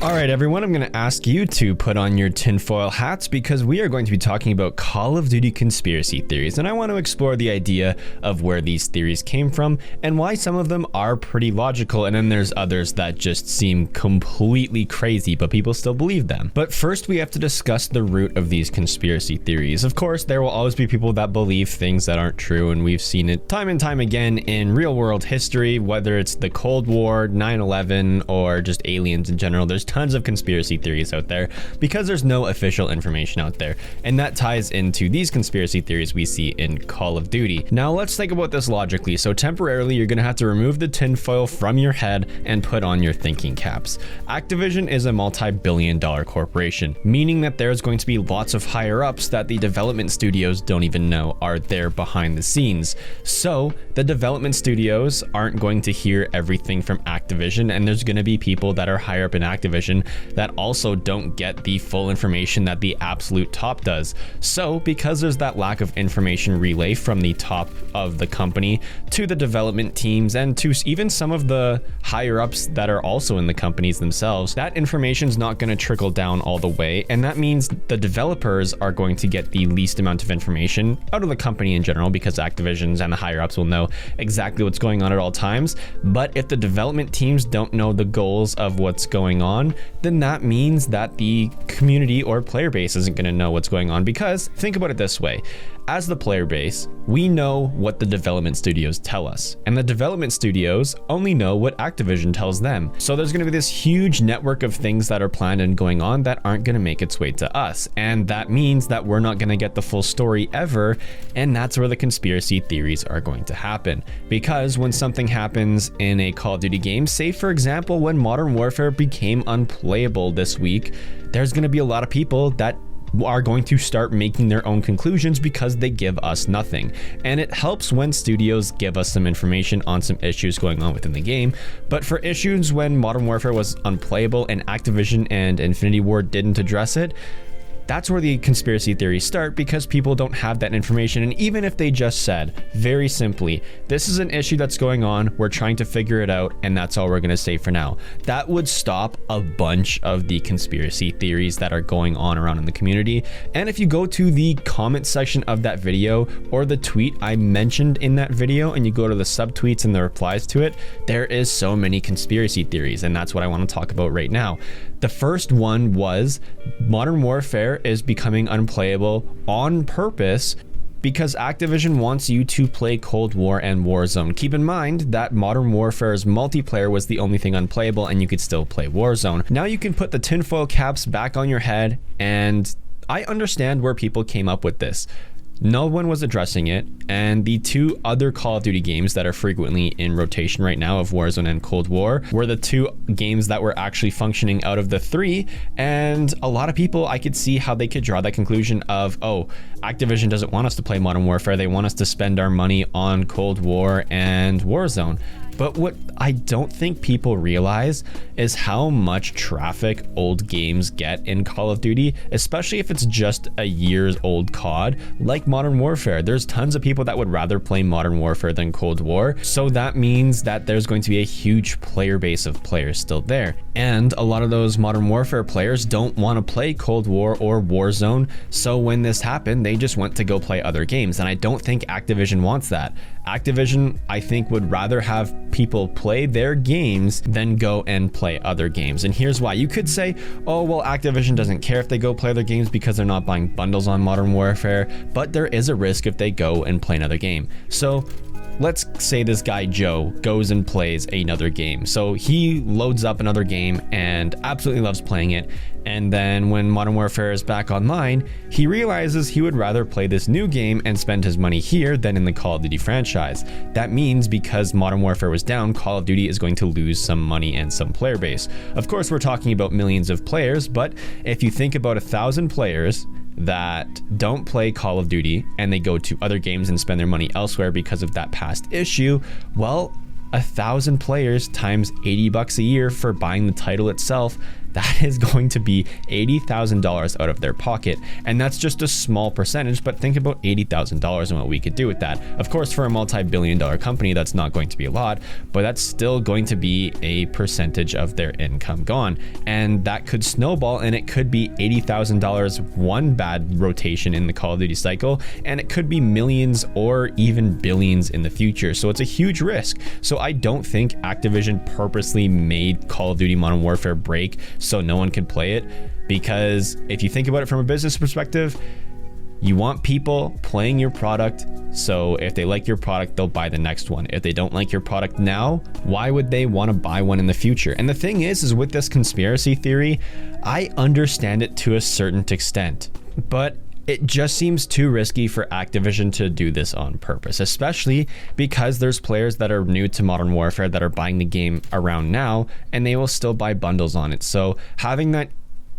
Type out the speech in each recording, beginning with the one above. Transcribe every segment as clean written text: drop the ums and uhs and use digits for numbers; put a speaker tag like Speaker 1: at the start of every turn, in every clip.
Speaker 1: All right, everyone, I'm going to ask you to put on your tinfoil hats because we are going to be talking about Call of Duty conspiracy theories, and I want to explore the idea of where these theories came from and why some of them are pretty logical, and then there's others that just seem completely crazy, but people still believe them. But first, we have to discuss the root of these conspiracy theories. Of course, there will always be people that believe things that aren't true, and we've seen it time and time again in real-world history, whether it's the Cold War, 9/11, or just aliens in general. There's tons of conspiracy theories out there because there's no official information out there, and that ties into these conspiracy theories we see in Call of Duty. Now let's think about this logically. So temporarily you're gonna have to remove the tinfoil from your head and put on your thinking caps. Activision is a multi-billion-dollar corporation, meaning that there's going to be lots of higher ups that the development studios don't even know are there behind the scenes. So the development studios aren't going to hear everything from Activision, and there's going to be people that are higher up in Activision that also don't get the full information that the absolute top does. So because there's that lack of information relay from the top of the company to the development teams and to even some of the higher ups that are also in the companies themselves, that information is not going to trickle down all the way, and that means the developers are going to get the least amount of information out of the company in general, because Activision's and the higher ups will know exactly what's going on at all times. But if the development teams don't know the goals of what's going on, then that means that the community or player base isn't going to know what's going on. Because think about it this way: as the player base, we know what the development studios tell us, and the development studios only know what Activision tells them. So there's going to be this huge network of things that are planned and going on that aren't going to make its way to us, and that means that we're not going to get the full story ever, and that's where the conspiracy theories are going to happen. Because when something happens in a Call of Duty game, say for example when Modern Warfare became unplayable this week, there's going to be a lot of people that are going to start making their own conclusions because they give us nothing. And it helps when studios give us some information on some issues going on within the game. But for issues when Modern Warfare was unplayable and Activision and Infinity Ward didn't address it, that's where the conspiracy theories start, because people don't have that information. And even if they just said, very simply, this is an issue that's going on, we're trying to figure it out, and that's all we're going to say for now, that would stop a bunch of the conspiracy theories that are going on around in the community. And if you go to the comment section of that video or the tweet I mentioned in that video, and you go to the subtweets and the replies to it, there is so many conspiracy theories, and that's what I want to talk about right now. The first one was Modern Warfare is becoming unplayable on purpose because Activision wants you to play Cold War and Warzone. Keep in mind that Modern Warfare's multiplayer was the only thing unplayable, and you could still play Warzone. Now you can put the tinfoil caps back on your head, and I understand where people came up with this. No one was addressing it, and the two other Call of Duty games that are frequently in rotation right now of Warzone and Cold War were the two games that were actually functioning out of the three, and a lot of people, I could see how they could draw that conclusion of, oh, Activision doesn't want us to play Modern Warfare, they want us to spend our money on Cold War and Warzone. But what I don't think people realize is how much traffic old games get in Call of Duty, especially if it's just a year's old COD like Modern Warfare. There's tons of people that would rather play Modern Warfare than Cold War. So that means that there's going to be a huge player base of players still there. And a lot of those Modern Warfare players don't want to play Cold War or Warzone. So when this happened, they just went to go play other games. And I don't think Activision wants that. Activision, I think, would rather have people play their games than go and play other games. And here's why. You could say, oh, well, Activision doesn't care if they go play other games because they're not buying bundles on Modern Warfare, but there is a risk if they go and play another game. So let's say this guy Joe goes and plays another game. So he loads up another game and absolutely loves playing it. And then when Modern Warfare is back online, he realizes he would rather play this new game and spend his money here than in the Call of Duty franchise. That means because Modern Warfare was down, Call of Duty is going to lose some money and some player base. Of course, we're talking about millions of players, but if you think about 1,000 players that don't play Call of Duty and they go to other games and spend their money elsewhere because of that past issue, well, 1,000 players times $80 a year for buying the title itself, that is going to be $80,000 out of their pocket. And that's just a small percentage, but think about $80,000 and what we could do with that. Of course, for a multi-billion-dollar company, that's not going to be a lot, but that's still going to be a percentage of their income gone. And that could snowball, and it could be $80,000 one bad rotation in the Call of Duty cycle, and it could be millions or even billions in the future. So it's a huge risk. So I don't think Activision purposely made Call of Duty Modern Warfare break so no one can play it, because if you think about it from a business perspective, you want people playing your product, so if they like your product, they'll buy the next one. If they don't like your product now, why would they want to buy one in the future? And the thing is with this conspiracy theory, I understand it to a certain extent, but it just seems too risky for Activision to do this on purpose, especially because there's players that are new to Modern Warfare that are buying the game around now, and they will still buy bundles on it. So having that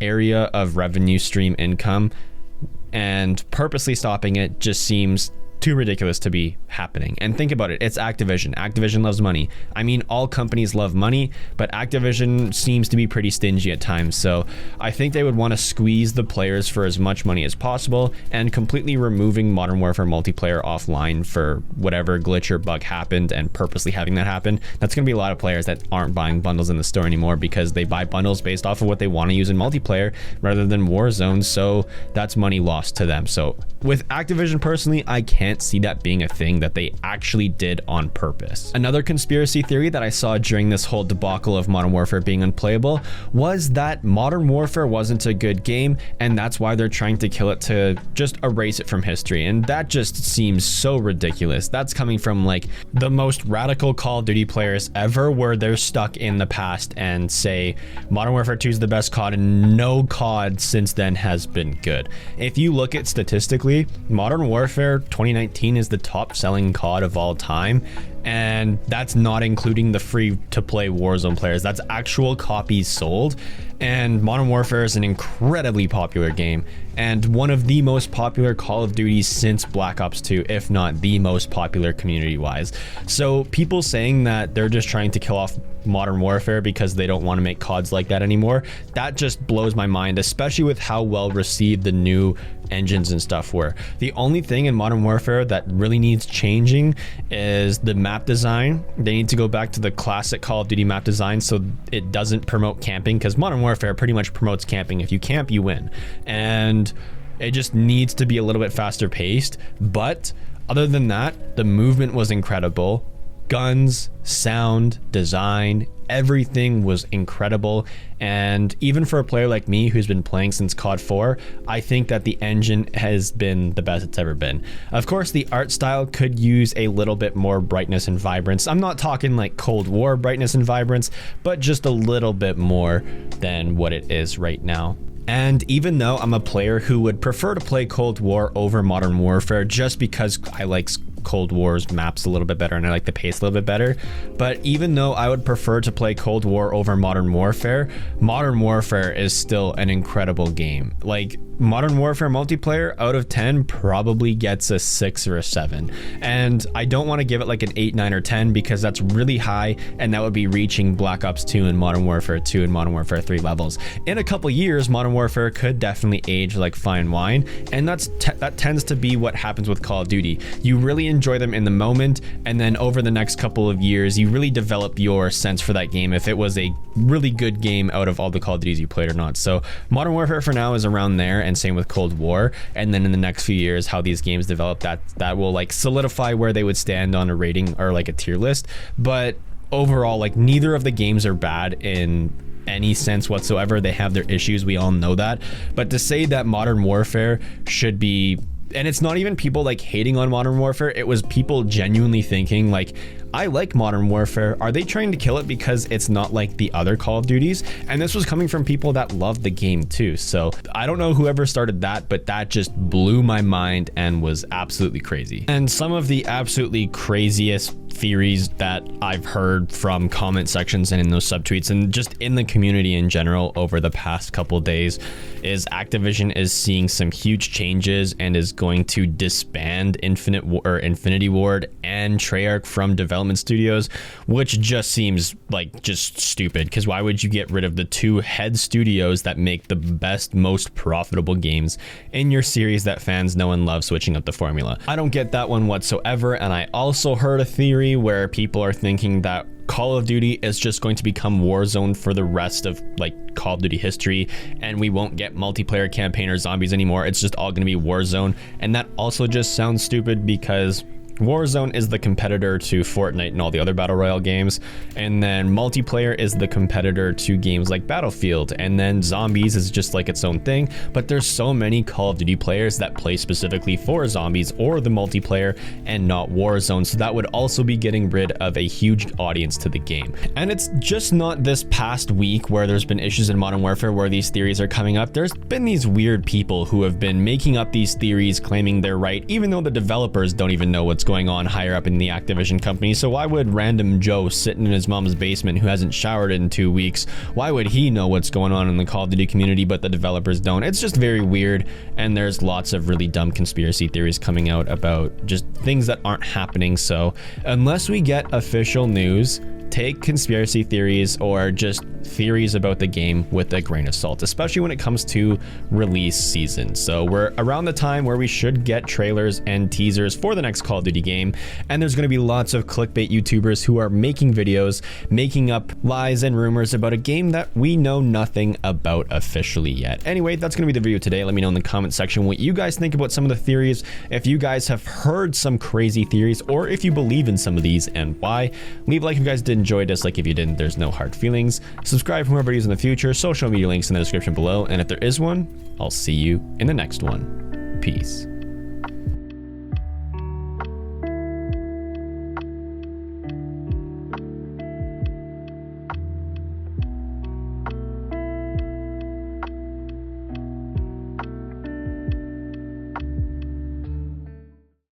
Speaker 1: area of revenue stream income and purposely stopping it just seems too ridiculous to be happening. And think about it, it's Activision. Activision loves money. I mean, all companies love money, but Activision seems to be pretty stingy at times. So I think they would want to squeeze the players for as much money as possible, and completely removing Modern Warfare multiplayer offline for whatever glitch or bug happened, and purposely having that happen. That's going to be a lot of players that aren't buying bundles in the store anymore, because they buy bundles based off of what they want to use in multiplayer rather than Warzone. So that's money lost to them. So with Activision personally, I can't see that being a thing that they actually did on purpose. Another conspiracy theory that I saw during this whole debacle of Modern Warfare being unplayable was that Modern Warfare wasn't a good game, and that's why they're trying to kill it to just erase it from history. And that just seems so ridiculous. That's coming from like the most radical Call of Duty players ever, where they're stuck in the past and say Modern Warfare 2 is the best COD, and no COD since then has been good. If you look at statistically, Modern Warfare 2019 is the top selling COD of all time, and that's not including the free to play Warzone players. That's actual copies sold. And Modern Warfare is an incredibly popular game, and one of the most popular Call of Duties since Black Ops 2, if not the most popular community-wise. So people saying that they're just trying to kill off Modern Warfare because they don't want to make CODs like that anymore, that just blows my mind, especially with how well received the new engines and stuff were. The only thing in Modern Warfare that really needs changing is the map design. They need to go back to the classic Call of Duty map design so it doesn't promote camping, because Modern Warfare pretty much promotes camping. If you camp, you win. And it just needs to be a little bit faster paced. But other than that, the movement was incredible. Guns, sound, design, everything was incredible. And even for a player like me who's been playing since COD 4, I think that the engine has been the best it's ever been. Of course, the art style could use a little bit more brightness and vibrance. I'm not talking like Cold War brightness and vibrance, but just a little bit more than what it is right now. And even though I'm a player who would prefer to play Cold War over Modern Warfare just because I like Cold War's maps a little bit better and I like the pace a little bit better, but even though I would prefer to play Cold War over Modern Warfare is still an incredible game. Like, Modern Warfare multiplayer out of 10 probably gets a 6 or a 7. And I don't want to give it like an 8, 9, or 10 because that's really high, and that would be reaching Black Ops 2 and Modern Warfare 2 and Modern Warfare 3 levels. In a couple years, Modern Warfare could definitely age like fine wine, and that tends to be what happens with Call of Duty. You really enjoy them in the moment, and then over the next couple of years, you really develop your sense for that game, if it was a really good game out of all the Call of Duties you played or not. So Modern Warfare for now is around there, and same with Cold War. And then in the next few years, how these games develop, that will like solidify where they would stand on a rating or like a tier list. But overall, like, neither of the games are bad in any sense whatsoever. They have their issues, we all know that. But to say that Modern Warfare should be, and it's not even people like hating on Modern Warfare, it was people genuinely thinking like, I like Modern Warfare, are they trying to kill it because it's not like the other Call of Duties? And this was coming from people that love the game too. So I don't know whoever started that, but that just blew my mind and was absolutely crazy. And some of the absolutely craziest theories that I've heard from comment sections and in those subtweets and just in the community in general over the past couple days is Activision is seeing some huge changes and is going to disband Infinity Ward and Treyarch from development development studios, which just seems like just stupid, because why would you get rid of the 2 head studios that make the best, most profitable games in your series that fans know and love, switching up the formula? I don't get that one whatsoever. And I also heard a theory where people are thinking that Call of Duty is just going to become Warzone for the rest of like Call of Duty history, and we won't get multiplayer campaign or zombies anymore. It's just all going to be Warzone. And that also just sounds stupid, because Warzone is the competitor to Fortnite and all the other battle royale games, and then multiplayer is the competitor to games like Battlefield, and then zombies is just like its own thing. But there's so many Call of Duty players that play specifically for zombies or the multiplayer and not Warzone, so that would also be getting rid of a huge audience to the game. And it's just not this past week where there's been issues in Modern Warfare where these theories are coming up. There's been these weird people who have been making up these theories, claiming they're right, even though the developers don't even know what's going on higher up in the Activision company. So why would random Joe sitting in his mom's basement who hasn't showered in 2 weeks, why would he know what's going on in the Call of Duty community but the developers don't? It's just very weird, and there's lots of really dumb conspiracy theories coming out about just things that aren't happening. So unless we get official news, take conspiracy theories or just theories about the game with a grain of salt, especially when it comes to release season. So we're around the time where we should get trailers and teasers for the next Call of Duty game, and there's going to be lots of clickbait YouTubers who are making videos, making up lies and rumors about a game that we know nothing about officially yet. Anyway, that's going to be the video today. Let me know in the comment section what you guys think about some of the theories, if you guys have heard some crazy theories, or if you believe in some of these and why. Leave a like if you guys did enjoy, dislike if you didn't. There's no hard feelings. Subscribe for more videos in the future. Social media links in the description below, and if there is one, I'll see you in the next one. Peace.